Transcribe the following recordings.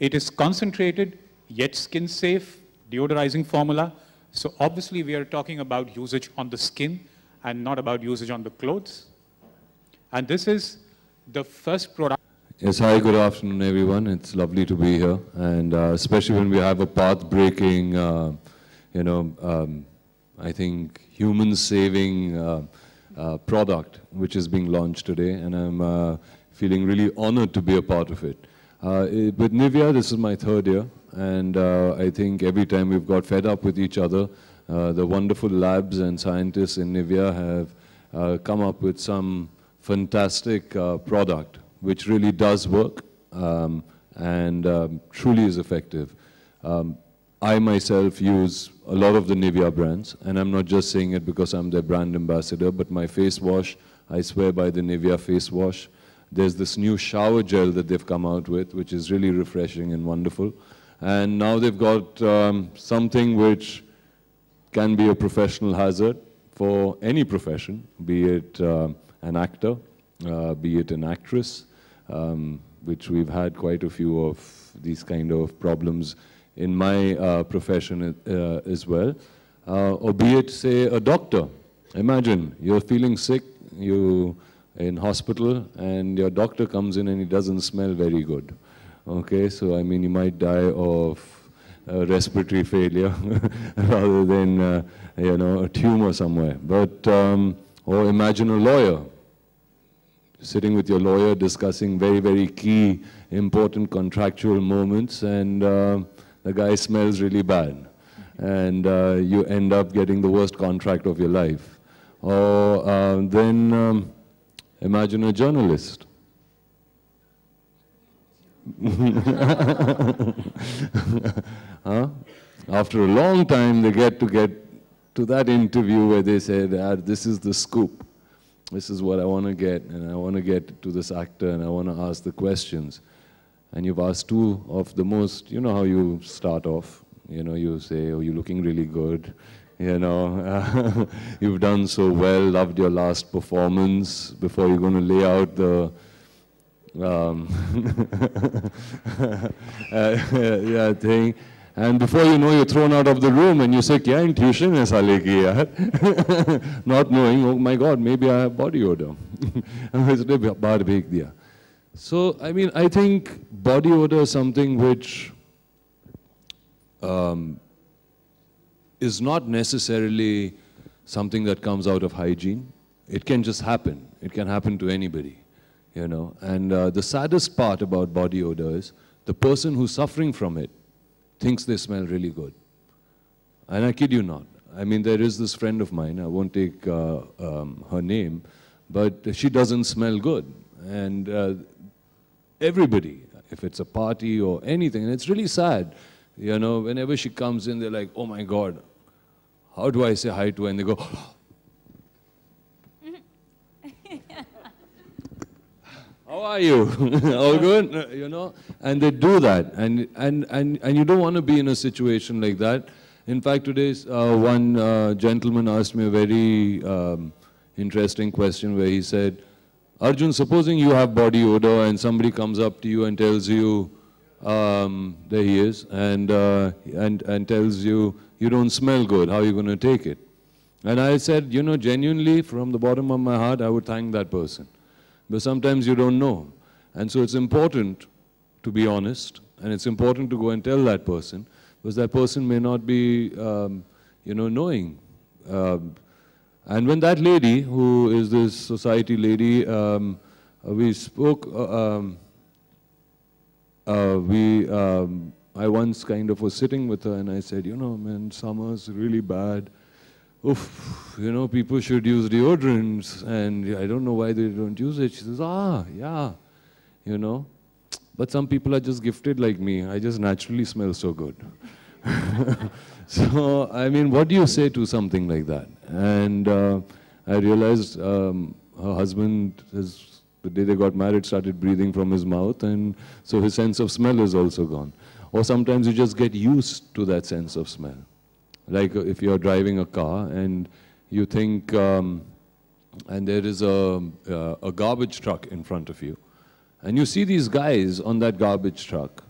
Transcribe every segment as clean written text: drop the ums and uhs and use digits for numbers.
It is concentrated, yet skin-safe, deodorizing formula. So obviously, we are talking about usage on the skin and not about usage on the clothes. And this is the first product. Yes, hi, good afternoon, everyone. It's lovely to be here, and especially when we have a path-breaking, I think human-saving product which is being launched today, and I'm feeling really honored to be a part of it. With Nivea, this is my third year, and I think every time we've got fed up with each other, the wonderful labs and scientists in Nivea have come up with some fantastic product which really does work and truly is effective. I myself use a lot of the Nivea brands, and I'm not just saying it because I'm their brand ambassador, but my face wash, I swear by the Nivea face wash. There's this new shower gel that they've come out with, which is really refreshing and wonderful. And now they've got something which can be a professional hazard for any profession, be it an actor, be it an actress, which we've had quite a few of these kind of problems in my profession as well, or be it, say, a doctor. Imagine you're feeling sick, you're in hospital, and your doctor comes in and he doesn't smell very good. Okay, so I mean, you might die of respiratory failure rather than, a tumor somewhere. But, or imagine a lawyer sitting with your lawyer discussing very, very key, important contractual moments, and the guy smells really bad, and you end up getting the worst contract of your life. Or then imagine a journalist. Huh? After a long time, they get to that interview where they said, this is the scoop. This is what I want to get, and I want to get to this actor, and I want to ask the questions. And you've asked two of the most, you know how you start off. You say, oh, you're looking really good. You've done so well, loved your last performance, before you're going to lay out the thing. And before you know, you're thrown out of the room and you say, kya intuition hai sale ki yaar? Not knowing, oh my God, maybe I have body odor. So, I mean, I think body odor is something which is not necessarily something that comes out of hygiene. It can just happen. It can happen to anybody, And the saddest part about body odor is the person who's suffering from it thinks they smell really good. And I kid you not. I mean, there is this friend of mine, I won't take her name, but she doesn't smell good. And everybody, if it's a party or anything, and it's really sad, whenever she comes in, they're like, oh my God, how do I say hi to her? And they go, how are you? All good? And they do that. And you don't want to be in a situation like that. In fact, today, one gentleman asked me a very interesting question where he said, Arjun, supposing you have body odor and somebody comes up to you and tells you, there he is, and tells you, you don't smell good, how are you going to take it? And I said, genuinely, from the bottom of my heart, I would thank that person. But sometimes you don't know. And so it's important to be honest, and it's important to go and tell that person, because that person may not be, knowing. And when that lady, who is this society lady, we spoke, I once kind of was sitting with her and I said, man, summer's really bad. Oof, people should use deodorants, and I don't know why they don't use it. She says, yeah, But some people are just gifted like me. I just naturally smell so good. So, I mean, what do you say to something like that? And I realized her husband, the day they got married, started breathing from his mouth, and so his sense of smell is also gone. Or sometimes you just get used to that sense of smell. Like if you're driving a car and you think, and there is a garbage truck in front of you, and you see these guys on that garbage truck,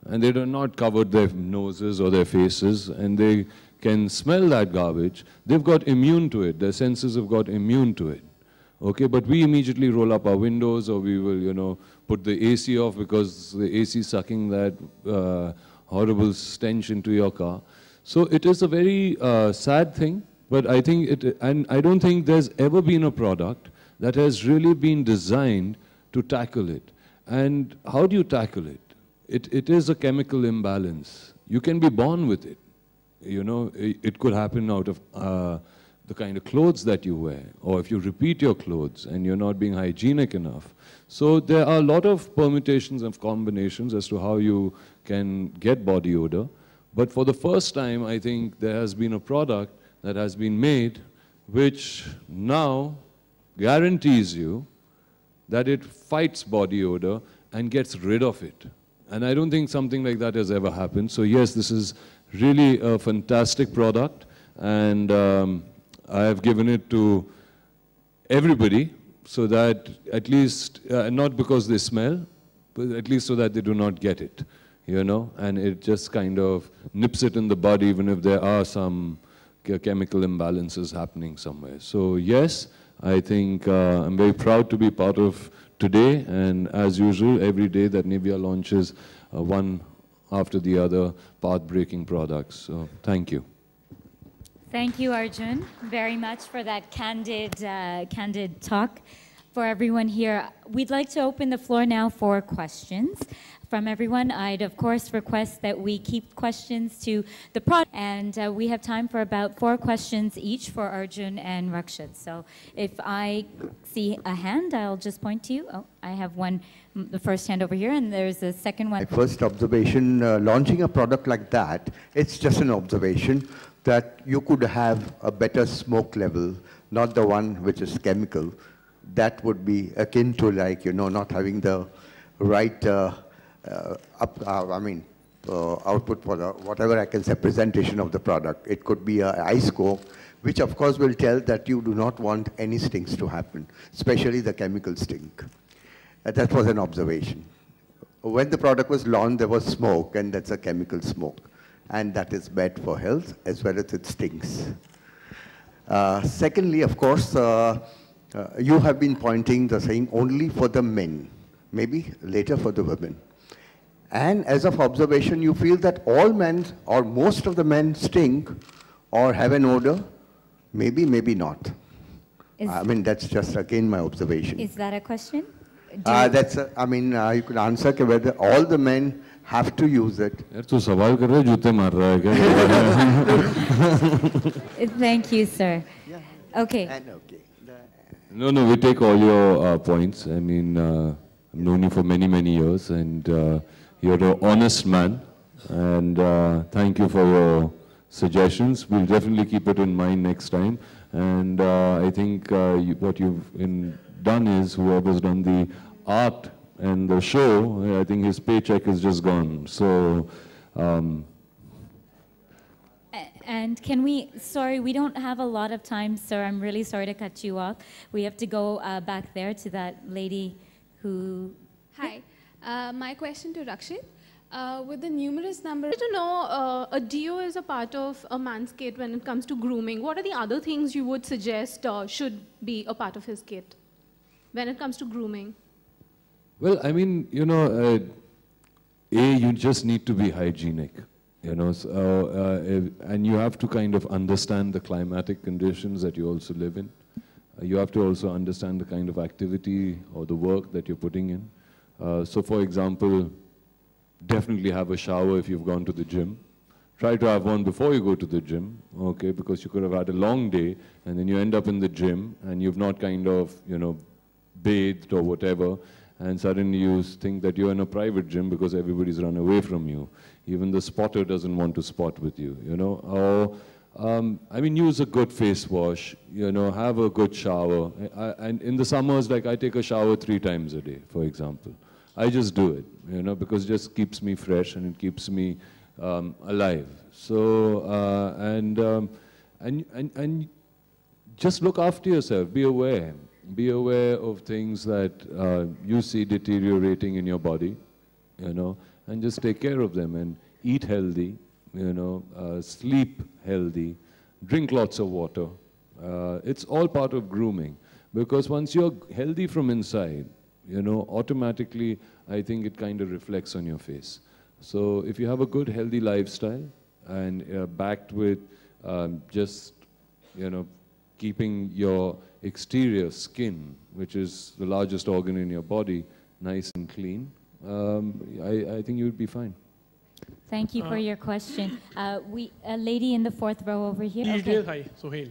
and they do not cover their noses or their faces, and they can smell that garbage, they've got immune to it. Their senses have got immune to it. Okay, but we immediately roll up our windows, or we will, you know, put the AC off because the AC is sucking that horrible stench into your car. So it is a very sad thing, but I think and I don't think there's ever been a product that has really been designed to tackle it. And how do you tackle it? It is a chemical imbalance. You can be born with it. You know, it could happen out of the kind of clothes that you wear, or if you repeat your clothes and you're not being hygienic enough. So there are a lot of permutations and combinations as to how you can get body odor. But for the first time, I think there has been a product that has been made which now guarantees you that it fights body odor and gets rid of it. And I don't think something like that has ever happened. So yes, this is really a fantastic product, and I have given it to everybody so that at least, not because they smell, but at least so that they do not get it, you know, and it just kind of nips it in the bud even if there are some chemical imbalances happening somewhere. So yes, I think I'm very proud to be part of today, and as usual, every day that Nivea launches one after the other path-breaking products. So thank you. Thank you, Arjun, very much for that candid talk. For everyone here, we'd like to open the floor now for questions from everyone. I'd, of course, request that we keep questions to the product, and we have time for about 4 questions each for Arjun and Nfxshot. So if I see a hand, I'll just point to you. Oh, I have one, the first hand over here, and there's a second one. My first observation, launching a product like that, it's just an observation that you could have a better smoke level, not the one which is chemical. That would be akin to, like, you know, not having the right output for the, whatever I can say, presentation of the product. It could be an ice coke, which of course will tell that you do not want any stinks to happen, especially the chemical stink. That was an observation. When the product was launched, there was smoke, and that's a chemical smoke. And that is bad for health, as well as it stinks. Secondly, of course, you have been pointing the saying only for the men, maybe later for the women. And as of observation, you feel that all men, or most of the men, stink or have an odor? Maybe, maybe not. I mean, that's just again my observation. Is that a question? That's, you could answer whether all the men have to use it. Thank you, sir. Yeah. Okay. And okay. No, we take all your points. I mean, I've known you for many, many years, and you're an honest man, and thank you for your suggestions. We'll definitely keep it in mind next time, and I think what you've done is, whoever's done the art and the show, I think his paycheck is just gone. So. And can we, sorry, we don't have a lot of time, sir. I'm really sorry to cut you off. We have to go back there to that lady who... Hi. My question to Nfxshot. With the numerous number, to know a deo is a part of a man's kit when it comes to grooming. What are the other things you would suggest should be a part of his kit when it comes to grooming? Well, I mean, you know, you just need to be hygienic. You know, and you have to kind of understand the climatic conditions that you also live in. You have to also understand the kind of activity or the work that you're putting in. So for example, definitely have a shower if you've gone to the gym. Try to have one before you go to the gym, okay, because you could have had a long day and then you end up in the gym and you've not kind of, you know, bathed or whatever, and suddenly you think that you're in a private gym because everybody's run away from you. Even the spotter doesn't want to spot with you, you know. Or, I mean, use a good face wash, you know, have a good shower. And in the summers, like, I take a shower 3 times a day, for example. I just do it, you know, because it just keeps me fresh and it keeps me alive. So, and just look after yourself, be aware. Be aware of things that you see deteriorating in your body, you know, and just take care of them and eat healthy, sleep healthy, drink lots of water. It's all part of grooming, because once you're healthy from inside, automatically I think it kind of reflects on your face. So if you have a good healthy lifestyle and backed with just keeping your exterior skin, which is the largest organ in your body, nice and clean, I think you would be fine. Thank you for your question. A lady in the fourth row over here. These days, hi, Sohail.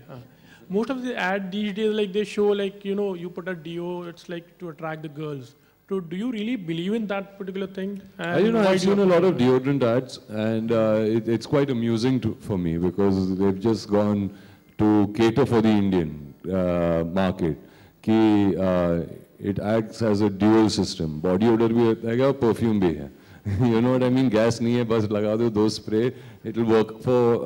Most of the ad these days, like they show, like, you put a deo, it's like to attract the girls. So do you really believe in that particular thing? I've seen a lot of deodorant ads, and it's quite amusing for me, because they've just gone to cater for the Indian market. It acts as a dual system. Body odor bhi hai, perfume bhi hai. You know what I mean? Gas nahi hai, bas laga do 2 spray. It'll work for,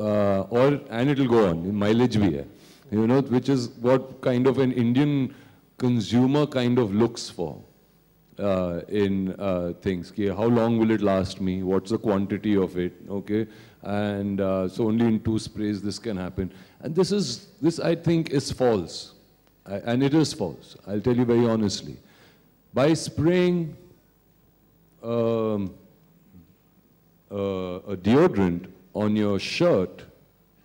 and it'll go on. Mileage bhi hai. Which is what kind of an Indian consumer kind of looks for in things. How long will it last me? What's the quantity of it? Okay, and so only in 2 sprays this can happen. And this I think is false, and it is false. I'll tell you very honestly. By spraying a deodorant on your shirt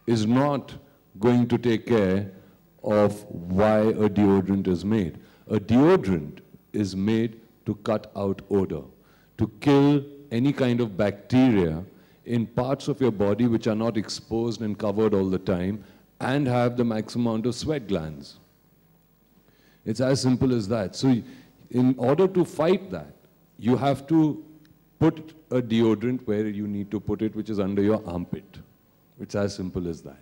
is not going to take care of why a deodorant is made. A deodorant is made to cut out odor, to kill any kind of bacteria in parts of your body which are not exposed and covered all the time and have the maximum amount of sweat glands. It's as simple as that. So in order to fight that, you have to put a deodorant where you need to put it, which is under your armpit. It's as simple as that.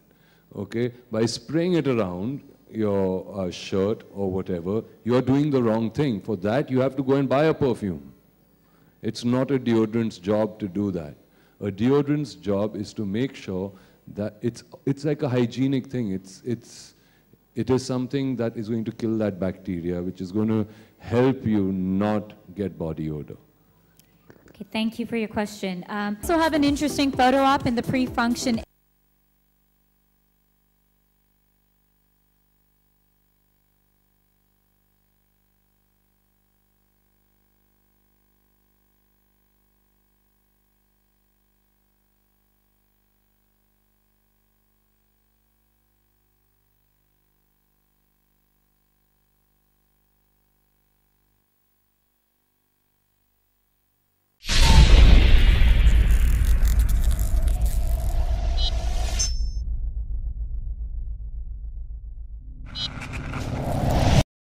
Okay? By spraying it around your shirt or whatever, you are doing the wrong thing. For that, you have to go and buy a perfume. It's not a deodorant's job to do that. A deodorant's job is to make sure that it's like a hygienic thing. It is something that is going to kill that bacteria, which is going to help you not get body odor. Okay, thank you for your question. Also have an interesting photo op in the pre-function